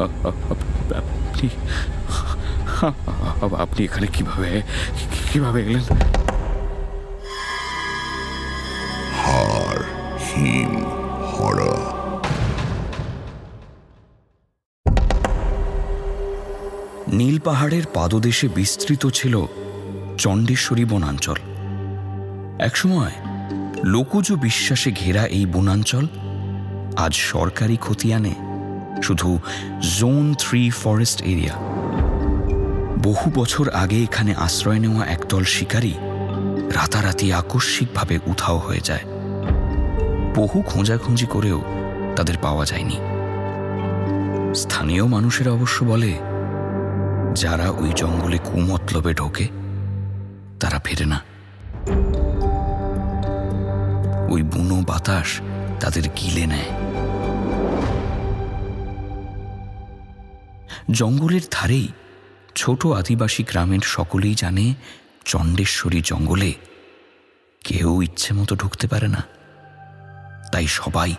আপনি আপনি এখানে কিভাবে কিভাবে এলেন? হাড় হিম হরা। নীল পাহাড়ের পাদদেশে বিস্তৃত ছিল চণ্ডেশ্বরী বনাঞ্চল। একসময় লোকজ বিশ্বাসে ঘেরা এই বনাঞ্চল আজ সরকারি খতিয়ানে শুধু জোন 3 ফরেস্ট এরিয়া। বহু বছর আগে এখানে আশ্রয় নেওয়া একদল শিকারী রাতারাতি আকস্মিকভাবে উধাও হয়ে যায়। বহু খোঁজাখুঁজি করেও তাদের পাওয়া যায়নি। স্থানীয় মানুষেরা অবশ্য বলে, যারা ওই জঙ্গলে কুমতলবে ঢোকে তারা ফেরে না। ওই বুনো বাতাস তাদের গিলে নেয়। জঙ্গলের ধারেই ছোট আদিবাসী গ্রামের সকলেই জানে, চণ্ডেশ্বরী জঙ্গলে কেউ ইচ্ছে মতো ঢুকতে পারে না। তাই সবাই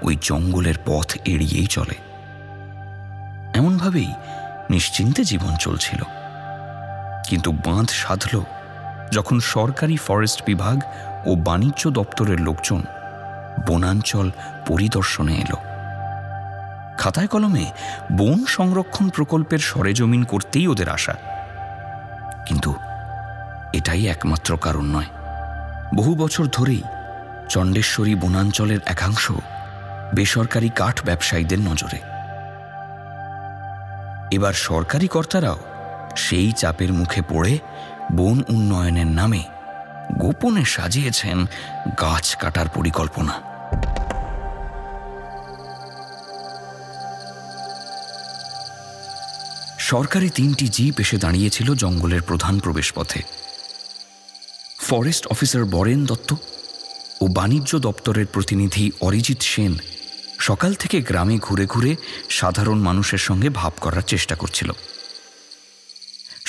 ওই জঙ্গলের পথ এড়িয়েই চলে। এমনভাবেই নিশ্চিন্তে জীবন চলছিল। কিন্তু বাঁধ সাধল যখন সরকারি ফরেস্ট বিভাগ ও বাণিজ্য দপ্তরের লোকজন বনাঞ্চল পরিদর্শনে এলো। খাতায় কলমে বন সংরক্ষণ প্রকল্পের সরেজমিন করতেই ওদের আশা। কিন্তু এটাই একমাত্র কারণ নয়। বহু বছর ধরেই চণ্ডেশ্বরী বনাঞ্চলের একাংশ বেসরকারি কাঠ ব্যবসায়ীদের নজরে। এবার সরকারি কর্তারাও সেই চাপের মুখে পড়ে বন উন্নয়নের নামে গোপনে সাজিয়েছেন গাছ কাটার পরিকল্পনা। সরকারি 3টি জিপ এসে দাঁড়িয়েছিল জঙ্গলের প্রধান প্রবেশপথে। ফরেস্ট অফিসার বরেন দত্ত ও বাণিজ্য দপ্তরের প্রতিনিধি অরিজিৎ সেন সকাল থেকে গ্রামে ঘুরে ঘুরে সাধারণ মানুষের সঙ্গে ভাব করার চেষ্টা করছিল।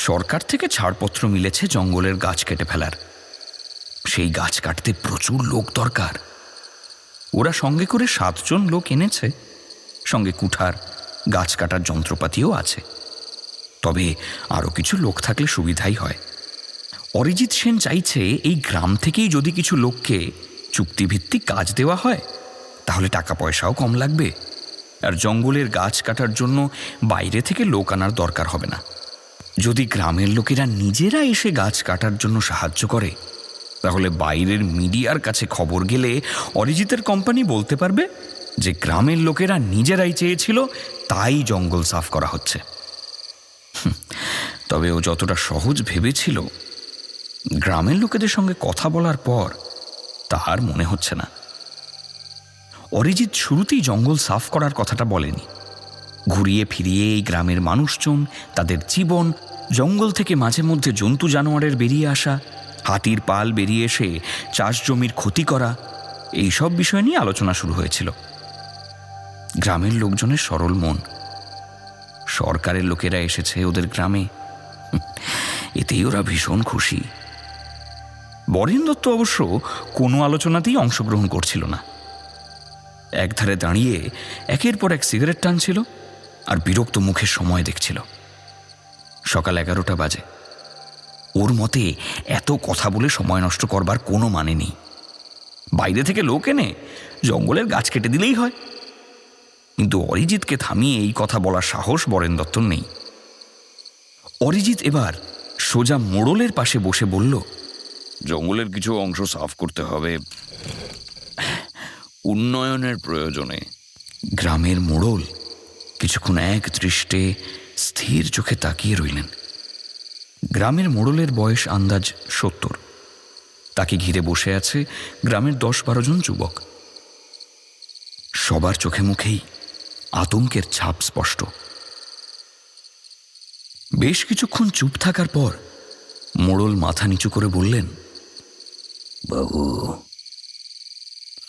সরকার থেকে ছাড়পত্র মিলেছে জঙ্গলের গাছ কেটে ফেলার। সেই গাছ কাটতে প্রচুর লোক দরকার। ওরা সঙ্গে করে 7 জন লোক এনেছে, সঙ্গে কুঠার, গাছ কাটার যন্ত্রপাতিও আছে। তবে আরও কিছু লোক থাকলে সুবিধাই হয়। অরিজিৎ সেন চাইছে এই গ্রাম থেকেই যদি কিছু লোককে চুক্তিভিত্তিক কাজ দেওয়া হয় তাহলে টাকা পয়সাও কম লাগবে, আর জঙ্গলের গাছ কাটার জন্য বাইরে থেকে লোক আনার দরকার হবে না। যদি গ্রামের লোকেরা নিজেরা এসে গাছ কাটার জন্য সাহায্য করে তাহলে বাইরের মিডিয়ার কাছে খবর গেলে অরিজিতের কোম্পানি বলতে পারবে যে গ্রামের লোকেরা নিজেরাই চেয়েছিল, তাই জঙ্গল সাফ করা হচ্ছে। তবে ও যতটা সহজ ভেবেছিল, গ্রামের লোকেদের সঙ্গে কথা বলার পর তার মনে হচ্ছে না। অরিজিৎ শুরুতেই জঙ্গল সাফ করার কথাটা বলেনি। ঘুরিয়ে ফিরিয়ে এই গ্রামের মানুষজন, তাদের জীবন, জঙ্গল থেকে মাঝে মধ্যে জন্তু জানোয়ারের বেরিয়ে আসা, হাতির পাল বেরিয়ে এসে চাষ জমির ক্ষতি করা, এই সব বিষয় নিয়ে আলোচনা শুরু হয়েছিল। গ্রামের লোকজনের সরল মন। সরকারের লোকেরা এসেছে ওদের গ্রামে, এতেই ওরা ভীষণ খুশি। বরেন দত্ত অবশ্য কোনো আলোচনাতেই অংশগ্রহণ করছিল না। একধারে দাঁড়িয়ে একের পর এক সিগারেট টানছিল আর বিরক্ত মুখে সময় দেখছিল। সকাল 11টা বাজে। ওর মতে এত কথা বলে সময় নষ্ট করবার কোনো মানে নেই। বাইরে থেকে লোক এনে জঙ্গলের গাছ কেটে দিলেই হয়। কিন্তু অরিজিৎকে থামিয়ে এই কথা বলার সাহস বরেন দত্তর নেই। অরিজিৎ এবার সোজা মোড়লের পাশে বসে বলল, জঙ্গলের কিছু অংশ সাফ করতে হবে, উন্নয়নের প্রয়োজনে। গ্রামের মোড়ল কিছুক্ষণ এক দৃষ্টে স্থির চোখে তাকিয়ে রইলেন। গ্রামের মোড়লের বয়স আন্দাজ 70। তাকে ঘিরে বসে আছে গ্রামের 10-12 জন যুবক। সবার চোখে মুখেই আতঙ্কের ছাপ স্পষ্ট। বেশ কিছুক্ষণ চুপ থাকার পর মোড়ল মাথা নিচু করে বললেন, বাবু,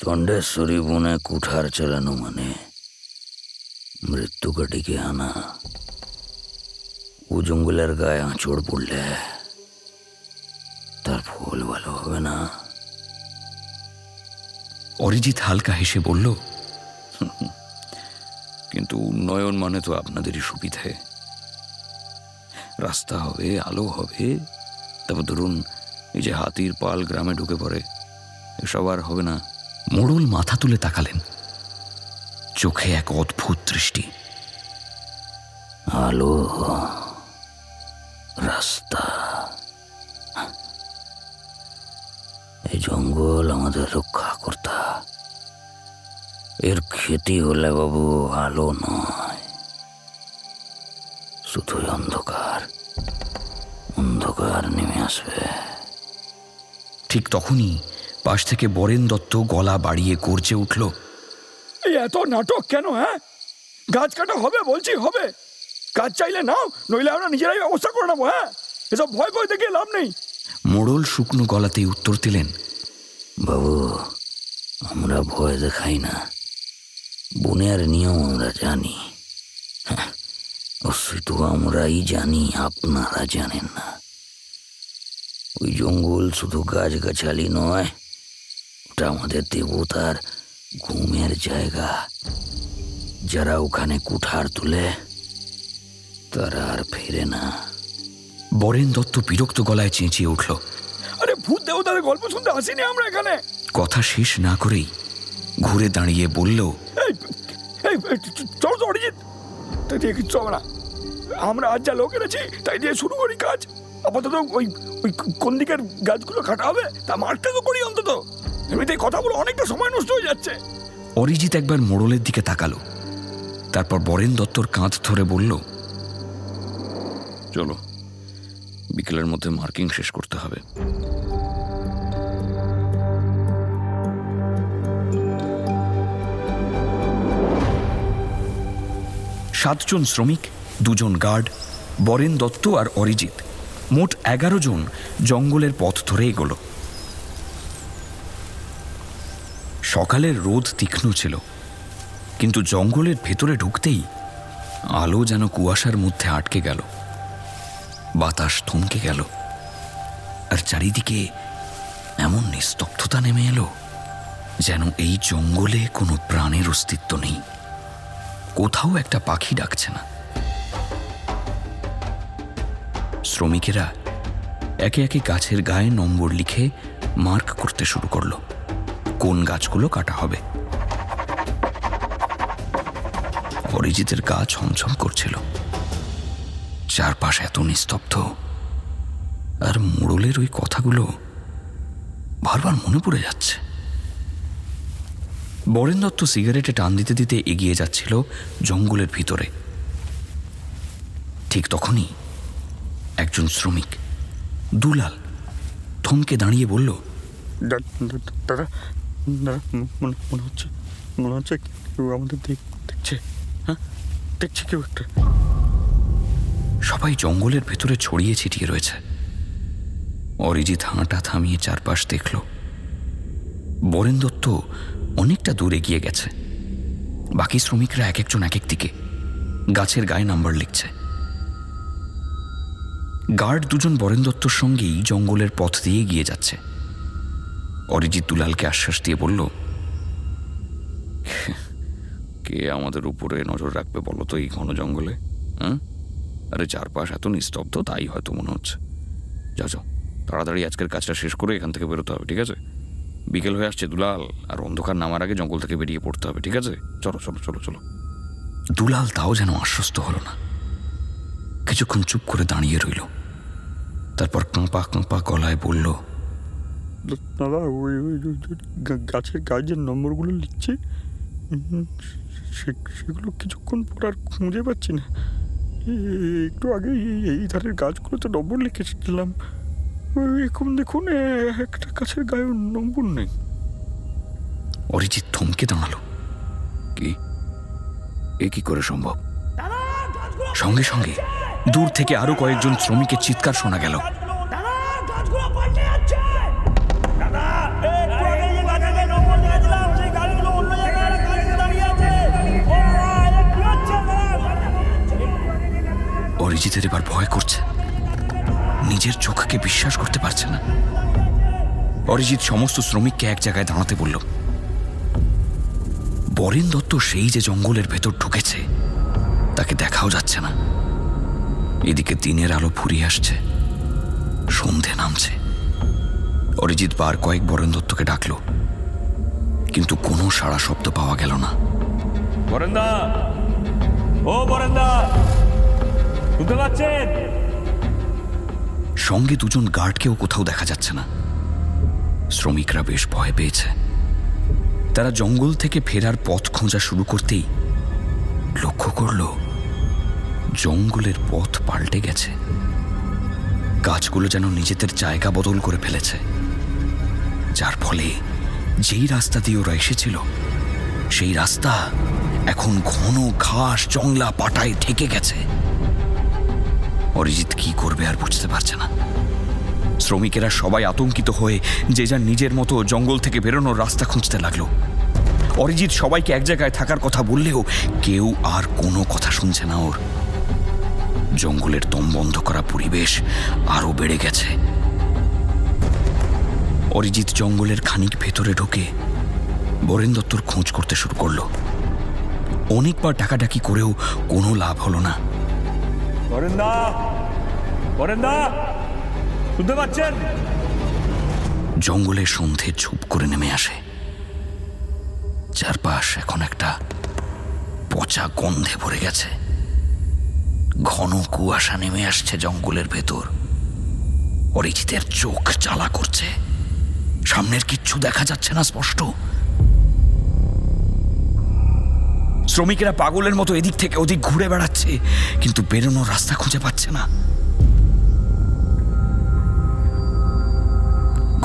চণ্ডেশ্বরী বনে কুঠার চালানো মানে মৃত্যুকে ডেকে আনা। ও জঙ্গলের গায়ে আঁচড় পড়লে তার ফল ভালো হবে না। অরিজিৎ হালকা হেসে বলল, কিন্তু উন্নয়ন মানে তো আপনাদেরই সুবিধে। রাস্তা হবে, আলো হবে, তারপর ধরুন এই যে হাতির পাল গ্রামে ঢুকে পড়ে, এসব আর হবে না। মোড়ল মাথা তুলে তাকালেন, চোখে এক অদ্ভুত দৃষ্টি। আলো, রাস্তা, এই জঙ্গল আমাদের রক্ষা কর্তা। এর ক্ষতি হলে বাবু আলো নয়, শুধুই অন্ধকার, অন্ধকার নেমে আসবে। ঠিক তখনই পাশ থেকে বরেন দত্ত গলা বাড়িয়ে গর্জে উঠল, এই এত নাটক কেন? হ্যাঁ, গাছ কাটা হবে বলছি, হবে। কাজ চাইলে নাও, নইলে আমরা নিজেরাই ব্যবস্থা করে নেবো। হ্যাঁ, এসব ভয় ভয় দেখে লাভ নেই। মোড়ল শুকনো গলাতেই উত্তর দিলেন, বাবু, আমরা ভয় দেখাই না, বনের নিয়ম আমরা জানি। হ্যাঁ, শুধু আমরাই জানি, আপনারা জানেন না। ওই জঙ্গল শুধু গাছগাছালি নয়, ওটা আমাদের দেবতার ঘুমের জায়গা। যারা ওখানে কুঠার তুলে তারা আর ফেরে না। বরেন দত্ত বিরক্ত গলায় চেঁচিয়ে উঠল, আরে ভূত দেবতাদের গল্প শুনতে আসিনি আমরা এখানে। কথা শেষ না করেই ঘুরে দাঁড়িয়ে বলল, এই এই চলো তো অরিজিৎ, তাই দিয়ে কিচ্ছু হবে না। আমরা আজ যা লোক এনেছি তাই দিয়ে শুরু করি কাজ। আপাতত ওই ওই কোন দিকের গাছগুলো কাটা হবে তা মার্কটা তো করি অন্তত। এমনিতে কথাগুলো অনেকটা সময় নষ্ট হয়ে যাচ্ছে। অরিজিৎ একবার মোড়লের দিকে তাকালো, তারপর বরেন দত্তর কাঁধ ধরে বলল, চলো, বিকেলের মধ্যে মার্কিং শেষ করতে হবে। সাতজন শ্রমিক, দুজন গার্ড, বরেন দত্ত আর অরিজিৎ, মোট 11 জন জঙ্গলের পথ ধরে এগোলো। সকালের রোদ তীক্ষ্ণ ছিল, কিন্তু জঙ্গলের ভেতরে ঢুকতেই আলো যেন কুয়াশার মধ্যে আটকে গেল। বাতাস থমকে গেল, আর চারিদিকে এমন নিস্তব্ধতা নেমে এলো যেন এই জঙ্গলে কোনো প্রাণের অস্তিত্ব নেই। কোথাও একটা পাখি ডাকছে না। শ্রমিকেরা একে একে গাছের গায়ে নম্বর লিখে মার্ক করতে শুরু করলো, কোন গাছগুলো কাটা হবে। অরিজিতের গা ছমছম করছিল। চারপাশ এত নিস্তব্ধ, আর মোড়লের ওই কথাগুলো বারবার মনে পড়ে যাচ্ছে। বরেন দত্ত সিগারেটে টান দিতে দিতে এগিয়ে যাচ্ছিল জঙ্গলের ভিতরে। ঠিক তখনই একজন শ্রমিক, দুলাল, থমকে দাঁড়িয়ে বলল, দাদা, মনে হচ্ছে কেউ আমাদের দেখছে। হ্যাঁ, দেখছে কেউ একটা। সবাই জঙ্গলের ভেতরে ছড়িয়ে ছিটিয়ে রয়েছে। অরিজিৎ হাঁটা থামিয়ে চারপাশ দেখল। বরেন দত্ত অনেকটা দূরে গিয়ে গেছে। বাকি শ্রমিকরা এক একজন এক এক দিকে গাছের গায়ে নাম্বার লিখছে। গার্ড দুজন বরেন দত্তর সঙ্গেই জঙ্গলের পথ দিয়ে গিয়ে যাচ্ছে। অরিজিৎ দুলালকে আশ্বাস দিয়ে বলল, কে আমাদের উপরে নজর রাখবে বলো তো এই ঘন জঙ্গলে? হ্যাঁ, আরে চারপাশ এত নিস্তব্ধ, তাই হয়তো মনে হচ্ছে। যাও যাও, তাড়াতাড়ি আজকের কাজটা শেষ করে এখান থেকে বেরোতে হবে, ঠিক আছে? বিকেল হয়ে আসছে দুলাল, আর অন্ধকার নামার আগে জঙ্গল থেকে বেরিয়ে পড়তে হবে, ঠিক আছে? চলো চলো চলো চলো। দুলাল তাও যেন আশ্বস্ত হলো না। কিছুক্ষণ চুপ করে দাঁড়িয়ে রইল, তারপর কাঁপা কাঁপা গলায় বলল, দাদা, ওই গাছের গায়ে যে নম্বরগুলো লিখছে সেগুলো কিছুক্ষণ পর আর খুঁজে পাচ্ছি না। একটু আগে এই ধারের গাছগুলোতে নম্বর লিখেছিলাম, এখন দেখুন একটা গাছের গায়ে নম্বর নেই। অরিজিৎ থমকে দাঁড়ালো। কি, এ কি করে সম্ভব? সঙ্গে সঙ্গে দূর থেকে আরো কয়েকজন শ্রমিকের চিৎকার শোনা গেল। অরিজিতের এবার ভয় করছে, নিজের চোখকে বিশ্বাস করতে পারছে না। অরিজিৎ সমস্ত শ্রমিককে এক জায়গায় দাঁড়াতে বলল। বরেন দত্ত সেই যে জঙ্গলের ভেতর ঢুকেছে তাকে দেখাও যাচ্ছে না। এদিকে দিনের আলো ফুরিয়ে আসছে, সন্ধে নামছে। অরিজিৎ বার কয়েক বরেন দত্তকে ডাকলো, কিন্তু কোনো সাড়া শব্দ পাওয়া গেল না। বরেন্দা, ও বরেন্দা, শুনতে পাচ্ছেন? সঙ্গে দুজন গার্ডকেও কোথাও দেখা যাচ্ছে না। শ্রমিকরা বেশ ভয় পেয়েছে। তারা জঙ্গল থেকে ফেরার পথ খোঁজা শুরু করতেই লক্ষ্য করল জঙ্গলের পথ পাল্টে গেছে। গাছগুলো যেন নিজেদের জায়গা বদল করে ফেলেছে, যার ফলে যেই রাস্তা দিয়ে ওরা এসেছিল সেই রাস্তা এখন ঘন ঘাস জংলা পাটায় ঢেকে গেছে। অরিজিৎ কি করবে আর বুঝতে পারছে না। শ্রমিকেরা সবাই আতঙ্কিত হয়ে যে যার নিজের মতো জঙ্গল থেকে বেরোনোর রাস্তা খুঁজতে লাগলো। অরিজিৎ সবাইকে এক জায়গায় থাকার কথা বললেও কেউ আর কোনো কথা শুনছে না ওর। জঙ্গলের দম বন্ধ করা পরিবেশ আরো বেড়ে গেছে। অরিজিৎ জঙ্গলের খানিক ভেতরে ঢুকে বরেন দত্তর খোঁজ করতে শুরু করলো। অনেকবার ডাকাডাকি করেও কোনো লাভ হলো না। বরেন্দা, বরেন্দা, শুনতে পাচ্ছেন? জঙ্গলের সন্ধে ঝুপ করে নেমে আসে। চারপাশ এখন একটা পচা গন্ধে ভরে গেছে। ঘন কুয়াশা নেমে আসছে জঙ্গলের ভেতর। অরিজিতের চোখ জ্বালা করছে, সামনের কিচ্ছু দেখা যাচ্ছে না স্পষ্ট। শ্রমিকেরা পাগলের মতো এদিক থেকে ওদিক ঘুরে বেড়াচ্ছে, কিন্তু বেরোনোর রাস্তা খুঁজে পাচ্ছে না।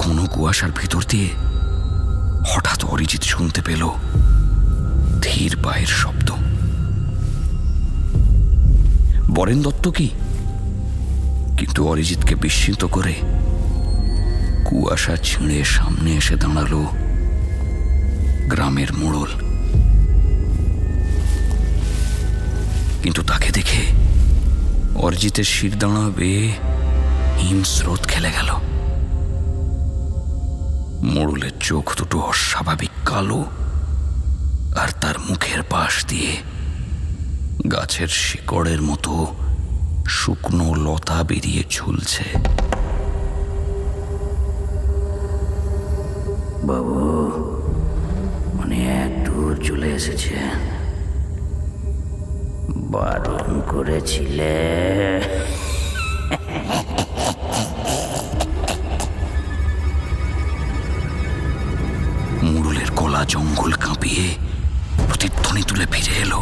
ঘন কুয়াশার ভিতর দিয়ে হঠাৎ অরিজিৎ শুনতে পেল ধীর পায়ের শব্দ। বরেন দত্ত কি? কিন্তু অরিজিৎকে বিস্মিত করে কুয়াশা ছিঁড়ে সামনে এসে দাঁড়ালো গ্রামের মোড়ল। কিন্তু তাকে দেখে অরিজিতের শিরদাঁড়া বেয়ে হিমস্রোত খেলে গেল। মোড়লের চোখ দুটো অস্বাভাবিক কালো, আর তার মুখের পাশ দিয়ে গাছের শিকড়ের মতো শুকনো লতা বেরিয়ে ঝুলছে। বাবু, অনেক দূর চলে এসেছে। বারণ করেছিলে। মোড়লের গলা জঙ্গল কাঁপিয়ে প্রতিধ্বনি তুলে ফিরে এলো।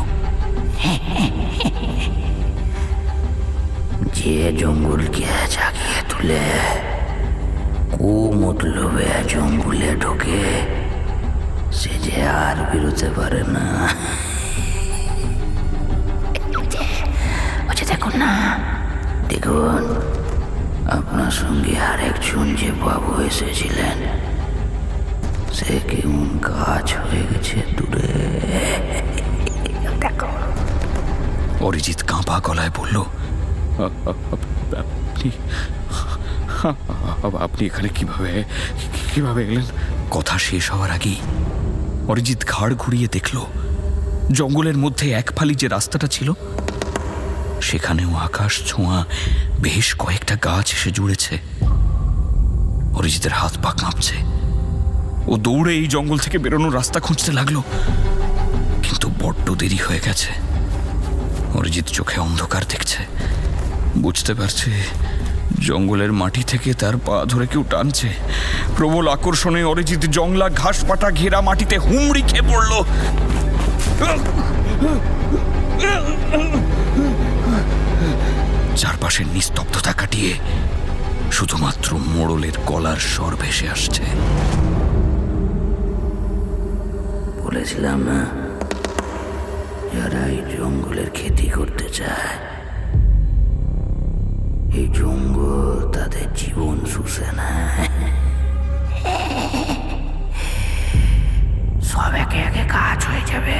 যে জঙ্গলকে জাগিয়ে তুলে কুমতলবে জঙ্গলে ঢোকে, সে যে আর বেরোতে পারে না। দেখুন না, দেখুন, আপনার সঙ্গে আরেকজন যে বাবু এসেছিলেন, সে কেমন গাছ হয়ে গেছে দূরে। দেখো। অরিজিৎ কাঁপা গলায় বলল, আপনি এখানে কিভাবে এলেন? কথা শেষ হওয়ার আগেই অরিজিৎ ঘাড় ঘুরিয়ে দেখল জঙ্গলের মধ্যে এক ফালি যে রাস্তাটা ছিল সেখানেও আকাশ ছোঁয়া বেশ কয়েকটা গাছ এসে জুড়েছে। অরিজিতের হাত পা কাঁপছে। ও দৌড়ে এই জঙ্গল থেকে বেরোনোর রাস্তা খুঁজতে লাগলো, কিন্তু বড্ড দেরি হয়ে গেছে। অরিজিৎ চোখে অন্ধকার দেখছে, বুঝতে পারছে জঙ্গলের মাটি থেকে তার পা ধরে কেউ টানছে। প্রবল আকর্ষণে অরিজিৎ জংলা ঘাস পাটা ঘেরা মাটিতে হুমড়ি খেয়ে পড়ল। চারপাশের নিস্তব্ধতা কাটিয়ে শুধুমাত্র মোড়লের গলার স্বর ভেসে আসছে। বলেছিলাম না, যারা এই জঙ্গলের খেতি করতে চায়, এই জঙ্গল তাদের জীবন শুষে নেয়। সব একে একে কাজ হয়ে যাবে,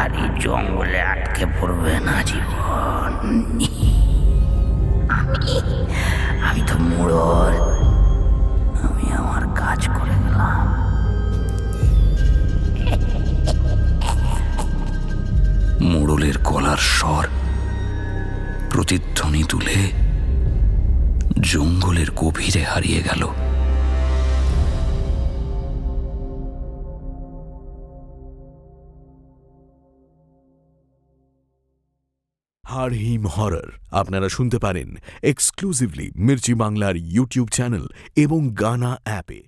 আর এই জঙ্গলে আটকে পড়বে না জীবন। আমি তো মোড়ল, আমি আমার কাজ করে গেলাম। মোড়লের গলার স্বর প্রতিধ্বনি তুলে জঙ্গলের গভীরে হারিয়ে গেল। হাড় হিম হরর আপনারা শুনতে পারেন এক্সক্লুসিভলি মির্চি বাংলার ইউটিউব চ্যানেল এবং গানা অ্যাপে।